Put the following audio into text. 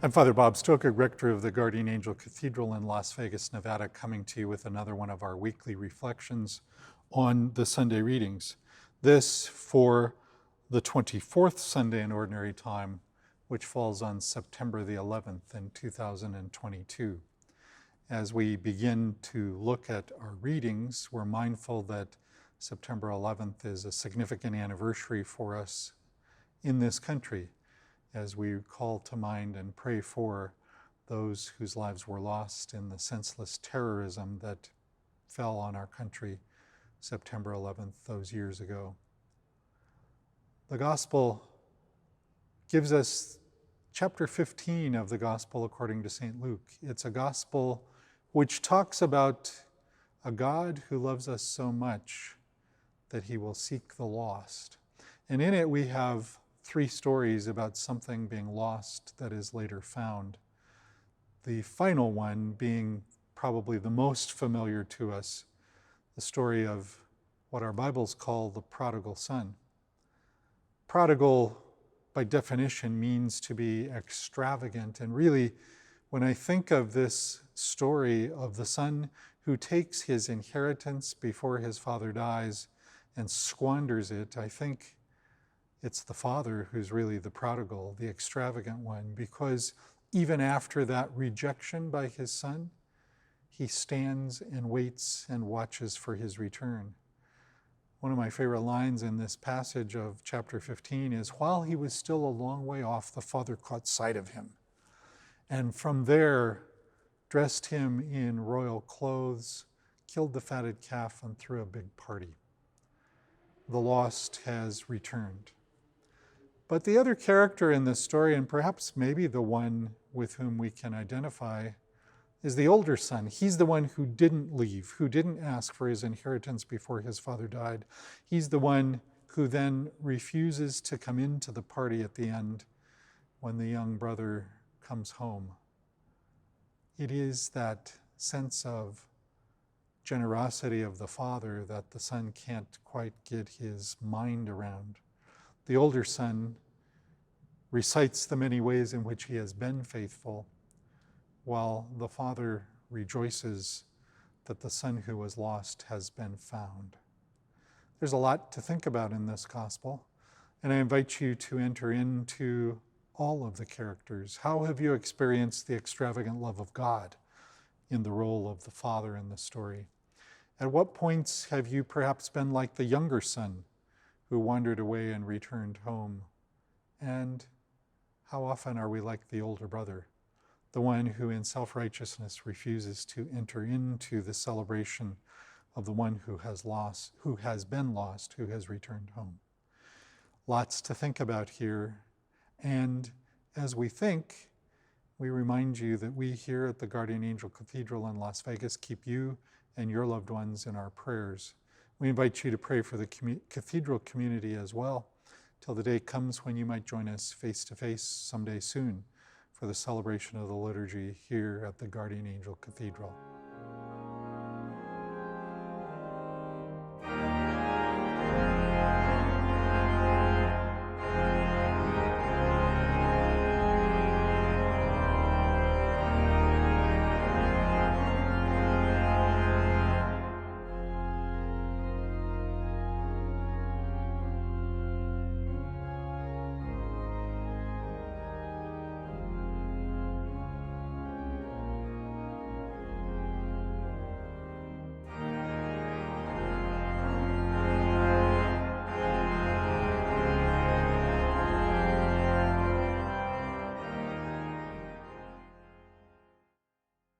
I'm Father Bob Stoker, rector of the Guardian Angel Cathedral in Las Vegas, Nevada, coming to you with another one of our weekly reflections on the Sunday readings. This for the 24th Sunday in Ordinary Time, which falls on September the 11th in 2022. As we begin to look at our readings, we're mindful that September 11th is a significant anniversary for us in this country, as we call to mind and pray for those whose lives were lost in the senseless terrorism that fell on our country September 11th, those years ago. The Gospel gives us chapter 15 of the Gospel according to St. Luke. It's a Gospel which talks about a God who loves us so much that he will seek the lost. And in it we have three stories about something being lost that is later found. The final one being probably the most familiar to us, the story of what our Bibles call the prodigal son. Prodigal, by definition, means to be extravagant. And really, when I think of this story of the son who takes his inheritance before his father dies and squanders it, I think it's the father who's really the prodigal, the extravagant one, because even after that rejection by his son, he stands and waits and watches for his return. One of my favorite lines in this passage of chapter 15 is, while he was still a long way off, the father caught sight of him, and from there dressed him in royal clothes, killed the fatted calf, and threw a big party. The lost has returned. But the other character in this story, and perhaps maybe the one with whom we can identify, is the older son. He's the one who didn't leave, who didn't ask for his inheritance before his father died. He's the one who then refuses to come into the party at the end when the young brother comes home. It is that sense of generosity of the father that the son can't quite get his mind around. The older son recites the many ways in which he has been faithful, while the father rejoices that the son who was lost has been found. There's a lot to think about in this gospel, and I invite you to enter into all of the characters. How have you experienced the extravagant love of God in the role of the father in the story? At what points have you perhaps been like the younger son who wandered away and returned home? And how often are we like the older brother, the one who in self-righteousness refuses to enter into the celebration of the one who has been lost, who has returned home? Lots to think about here. And as we think, we remind you that we here at the Guardian Angel Cathedral in Las Vegas keep you and your loved ones in our prayers. We invite you to pray for the cathedral community as well, till the day comes when you might join us face-to-face someday soon for the celebration of the liturgy here at the Guardian Angel Cathedral.